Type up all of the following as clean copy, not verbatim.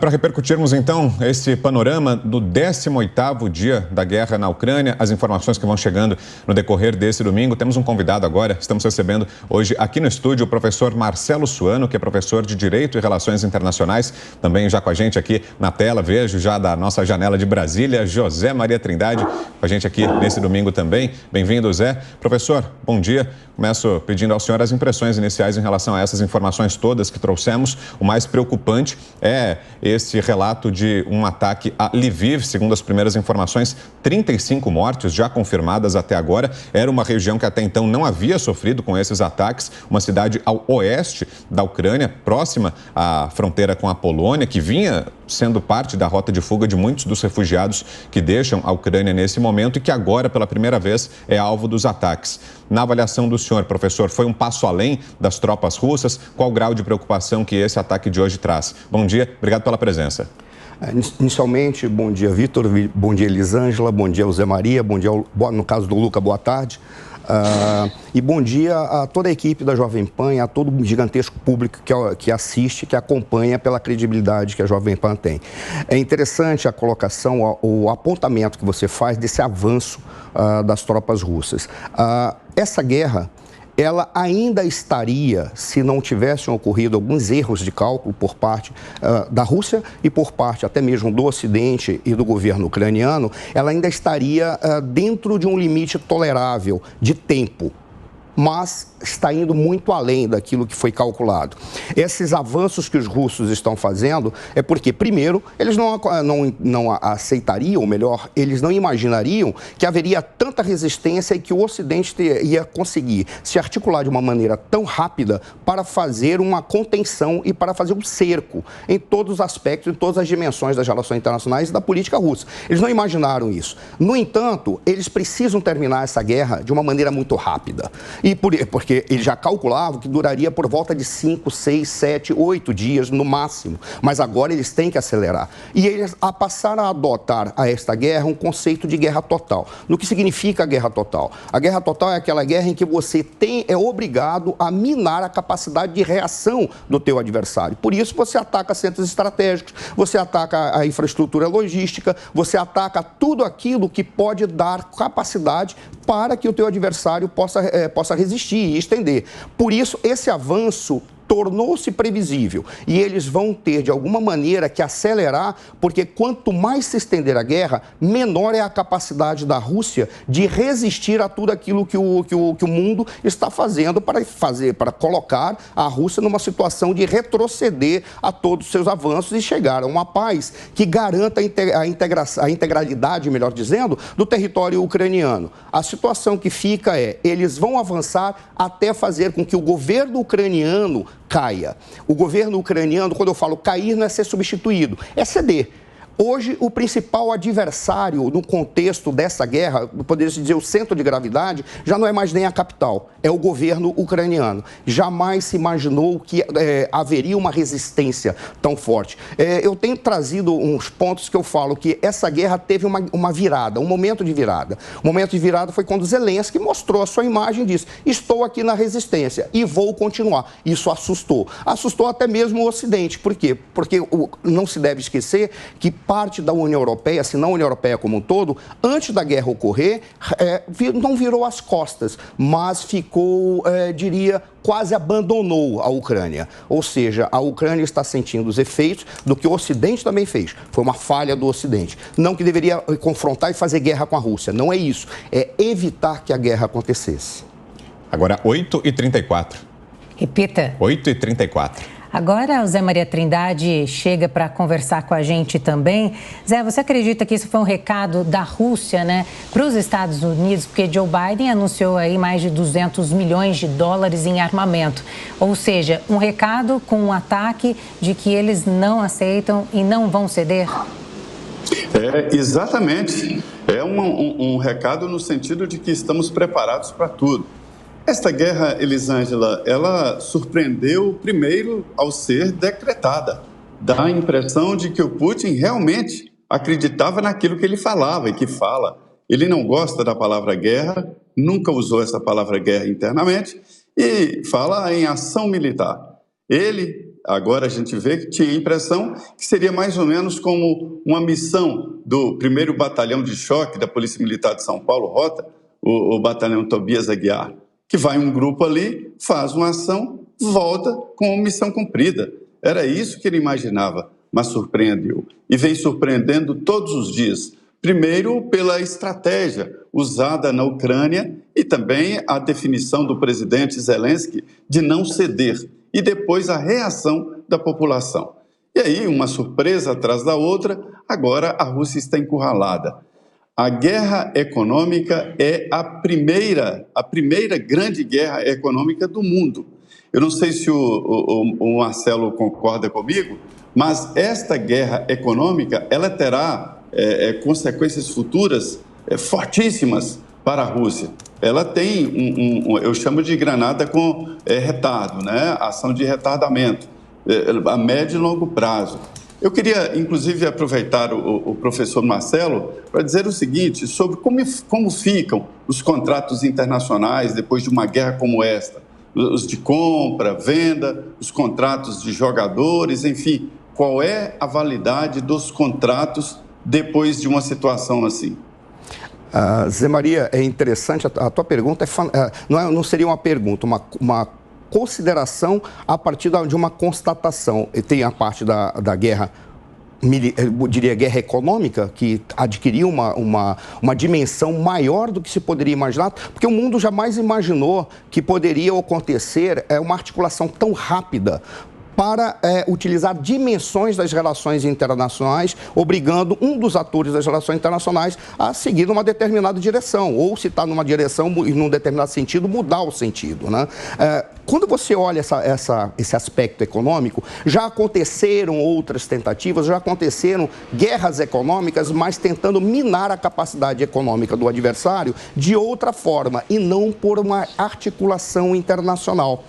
Para repercutirmos, então, esse panorama do 18º dia da guerra na Ucrânia, as informações que vão chegando no decorrer desse domingo, temos um convidado agora. Estamos recebendo hoje aqui no estúdio o professor Marcelo Suano, que é professor de Direito e Relações Internacionais, também já com a gente aqui na tela, vejo já da nossa janela de Brasília, José Maria Trindade, com a gente aqui nesse domingo também. Bem-vindo, Zé. Professor, bom dia. Começo pedindo ao senhor as impressões iniciais em relação a essas informações todas que trouxemos. O mais preocupante é esse relato de um ataque a Lviv, segundo as primeiras informações, 35 mortes já confirmadas até agora. Era uma região que até então não havia sofrido com esses ataques, uma cidade ao oeste da Ucrânia, próxima à fronteira com a Polônia, que vinha sendo parte da rota de fuga de muitos dos refugiados que deixam a Ucrânia nesse momento e que agora, pela primeira vez, é alvo dos ataques. Na avaliação do senhor, professor, foi um passo além das tropas russas? Qual o grau de preocupação que esse ataque de hoje traz? Bom dia, obrigado pela presença. Inicialmente, bom dia, Vitor, bom dia, Elisângela, bom dia, José Maria, bom dia, no caso do Luca, boa tarde. E bom dia a toda a equipe da Jovem Pan, a todo o gigantesco público que assiste, que acompanha pela credibilidade que a Jovem Pan tem. É interessante a colocação, o apontamento que você faz desse avanço das tropas russas. Essa guerra, ela ainda estaria, se não tivessem ocorrido alguns erros de cálculo por parte da Rússia e por parte até mesmo do Ocidente e do governo ucraniano, ela ainda estaria dentro de um limite tolerável de tempo, mas está indo muito além daquilo que foi calculado. Esses avanços que os russos estão fazendo é porque, primeiro, eles não aceitariam, ou melhor, eles não imaginariam que haveria tanta resistência e que o Ocidente ia conseguir se articular de uma maneira tão rápida para fazer uma contenção e para fazer um cerco em todos os aspectos, em todas as dimensões das relações internacionais e da política russa. Eles não imaginaram isso. No entanto, eles precisam terminar essa guerra de uma maneira muito rápida. E porque eles já calculavam que duraria por volta de 5, 6, 7, 8 dias no máximo. Mas agora eles têm que acelerar. E eles passaram a adotar a esta guerra um conceito de guerra total. No que significa a guerra total? A guerra total é aquela guerra em que você é obrigado a minar a capacidade de reação do teu adversário. Por isso você ataca centros estratégicos, você ataca a infraestrutura logística, você ataca tudo aquilo que pode dar capacidade para que o teu adversário possa resistir e estender. Por isso, esse avanço tornou-se previsível e eles vão ter, de alguma maneira, que acelerar, porque quanto mais se estender a guerra, menor é a capacidade da Rússia de resistir a tudo aquilo que o mundo está fazendo para colocar a Rússia numa situação de retroceder a todos os seus avanços e chegar a uma paz que garanta a integralidade, melhor dizendo, do território ucraniano. A situação que fica eles vão avançar até fazer com que o governo ucraniano caia. O governo ucraniano, quando eu falo cair, não é ser substituído, é ceder. Hoje, o principal adversário no contexto dessa guerra, poderia-se dizer o centro de gravidade, já não é mais nem a capital, é o governo ucraniano. Jamais se imaginou que haveria uma resistência tão forte. Eu tenho trazido uns pontos que eu falo que essa guerra teve uma virada, um momento de virada. O momento de virada foi quando Zelensky mostrou a sua imagem e disse: estou aqui na resistência e vou continuar. Isso assustou. Assustou até mesmo o Ocidente. Por quê? Porque não se deve esquecer que parte da União Europeia, se não a União Europeia como um todo, antes da guerra ocorrer, não virou as costas, mas ficou, diria, quase abandonou a Ucrânia. Ou seja, a Ucrânia está sentindo os efeitos do que o Ocidente também fez. Foi uma falha do Ocidente. Não que deveria confrontar e fazer guerra com a Rússia. Não é isso. É evitar que a guerra acontecesse. Agora, 8h34. Repita. 8h34. Agora o Zé Maria Trindade chega para conversar com a gente também. Zé, você acredita que isso foi um recado da Rússia, né, para os Estados Unidos? Porque Joe Biden anunciou aí mais de 200 milhões de dólares em armamento. Ou seja, um recado com um ataque de que eles não aceitam e não vão ceder? Exatamente. É um recado no sentido de que estamos preparados para tudo. Esta guerra, Elisângela, ela surpreendeu primeiro ao ser decretada. Dá a impressão de que o Putin realmente acreditava naquilo que ele falava e que fala. Ele não gosta da palavra guerra, nunca usou essa palavra guerra internamente e fala em ação militar. Ele Agora a gente vê que tinha a impressão que seria mais ou menos como uma missão do 1º Batalhão de Choque da Polícia Militar de São Paulo, Rota, o Batalhão Tobias Aguiar, que vai um grupo ali, faz uma ação, volta com a missão cumprida. Era isso que ele imaginava, mas surpreendeu. E vem surpreendendo todos os dias. Primeiro, pela estratégia usada na Ucrânia e também a definição do presidente Zelensky de não ceder. E depois a reação da população. E aí, uma surpresa atrás da outra, agora a Rússia está encurralada. A guerra econômica é a primeira grande guerra econômica do mundo. Eu não sei se o Marcelo concorda comigo, mas esta guerra econômica ela terá consequências futuras fortíssimas para a Rússia. Ela tem eu chamo de granada com retardo, né? Ação de retardamento, a médio e longo prazo. Eu queria, inclusive, aproveitar o professor Marcelo para dizer o seguinte sobre como ficam os contratos internacionais depois de uma guerra como esta. Os de compra, venda, os contratos de jogadores, enfim. Qual é a validade dos contratos depois de uma situação assim? Zé Maria, é interessante, a tua pergunta não seria uma pergunta, uma consideração a partir de uma constatação. E tem a parte da guerra, eu diria guerra econômica, que adquiriu uma dimensão maior do que se poderia imaginar, porque o mundo jamais imaginou que poderia acontecer uma articulação tão rápida para utilizar dimensões das relações internacionais, obrigando um dos atores das relações internacionais a seguir numa determinada direção, ou se está numa direção e num determinado sentido, mudar o sentido, né? Quando você olha esse aspecto econômico, já aconteceram outras tentativas, já aconteceram guerras econômicas, mas tentando minar a capacidade econômica do adversário de outra forma e não por uma articulação internacional.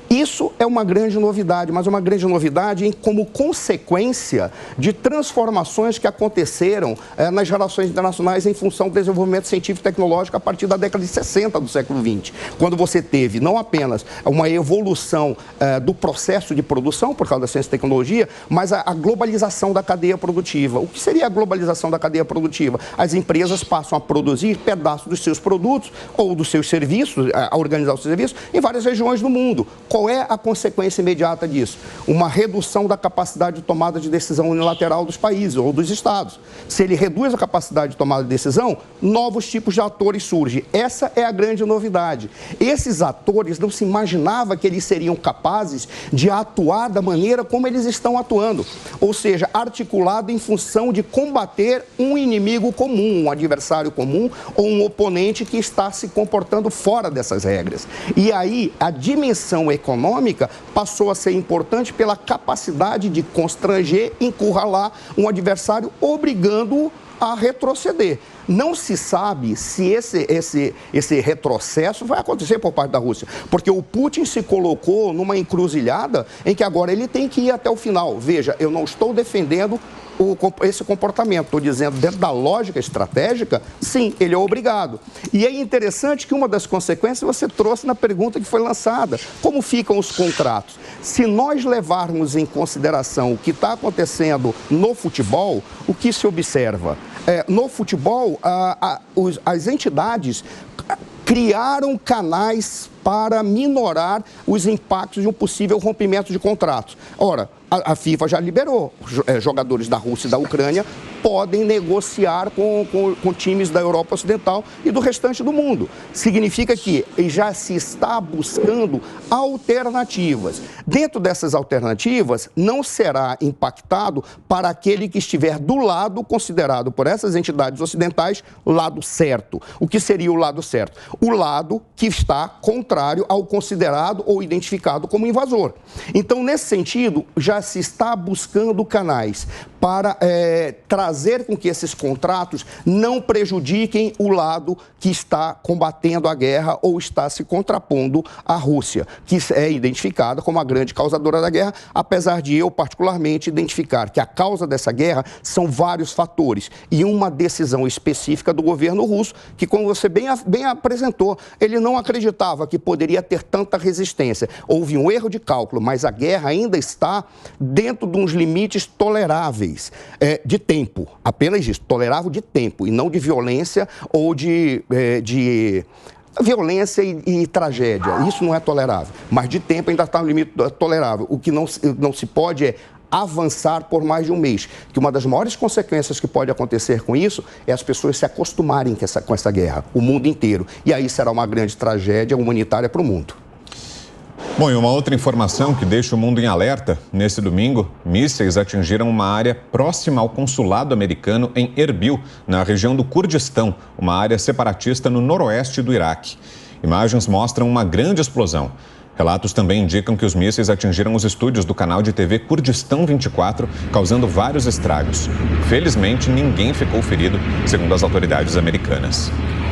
Isso é uma grande novidade, mas uma grande novidade como consequência de transformações que aconteceram nas relações internacionais em função do desenvolvimento científico e tecnológico a partir da década de 60 do século XX, quando você teve não apenas uma evolução do processo de produção por causa da ciência e tecnologia, mas a globalização da cadeia produtiva. O que seria a globalização da cadeia produtiva? As empresas passam a produzir pedaços dos seus produtos ou dos seus serviços, a organizar os seus serviços em várias regiões do mundo. Qual é a consequência imediata disso? Uma redução da capacidade de tomada de decisão unilateral dos países ou dos estados. Se ele reduz a capacidade de tomada de decisão, novos tipos de atores surgem. Essa é a grande novidade. Esses atores não se imaginavam que eles seriam capazes de atuar da maneira como eles estão atuando. Ou seja, articulado em função de combater um inimigo comum, um adversário comum ou um oponente que está se comportando fora dessas regras. E aí, a dimensão econômica passou a ser importante pela capacidade de constranger, encurralar um adversário, obrigando-o a retroceder. Não se sabe se esse retrocesso vai acontecer por parte da Rússia, porque o Putin se colocou numa encruzilhada em que agora ele tem que ir até o final. Veja, eu não estou defendendo esse comportamento, estou dizendo, dentro da lógica estratégica, sim, ele é obrigado. E é interessante que uma das consequências você trouxe na pergunta que foi lançada. Como ficam os contratos? Se nós levarmos em consideração o que está acontecendo no futebol, o que se observa? No futebol, as entidades criaram canais para minorar os impactos de um possível rompimento de contratos. Ora, a FIFA já liberou. Jogadores da Rússia e da Ucrânia podem negociar com times da Europa Ocidental e do restante do mundo. Significa que já se está buscando alternativas. Dentro dessas alternativas, não será impactado para aquele que estiver do lado considerado por essas entidades ocidentais lado certo. O que seria o lado certo? O lado que está contrário ao considerado ou identificado como invasor. Então, nesse sentido, já se está buscando canais para trazer fazer com que esses contratos não prejudiquem o lado que está combatendo a guerra ou está se contrapondo à Rússia, que é identificada como a grande causadora da guerra, apesar de eu, particularmente, identificar que a causa dessa guerra são vários fatores e uma decisão específica do governo russo, que, como você bem apresentou, ele não acreditava que poderia ter tanta resistência. Houve um erro de cálculo, mas a guerra ainda está dentro de uns limites toleráveis de tempo, apenas isso, tolerável de tempo e não de violência ou de violência e tragédia. Isso não é tolerável, mas de tempo ainda está no limite tolerável. O que não se pode é avançar por mais de um mês, que uma das maiores consequências que pode acontecer com isso é as pessoas se acostumarem com essa guerra, o mundo inteiro, e aí será uma grande tragédia humanitária para o mundo. Bom, e uma outra informação que deixa o mundo em alerta, nesse domingo, mísseis atingiram uma área próxima ao consulado americano em Erbil, na região do Kurdistão, uma área separatista no noroeste do Iraque. Imagens mostram uma grande explosão. Relatos também indicam que os mísseis atingiram os estúdios do canal de TV Kurdistão 24, causando vários estragos. Felizmente, ninguém ficou ferido, segundo as autoridades americanas.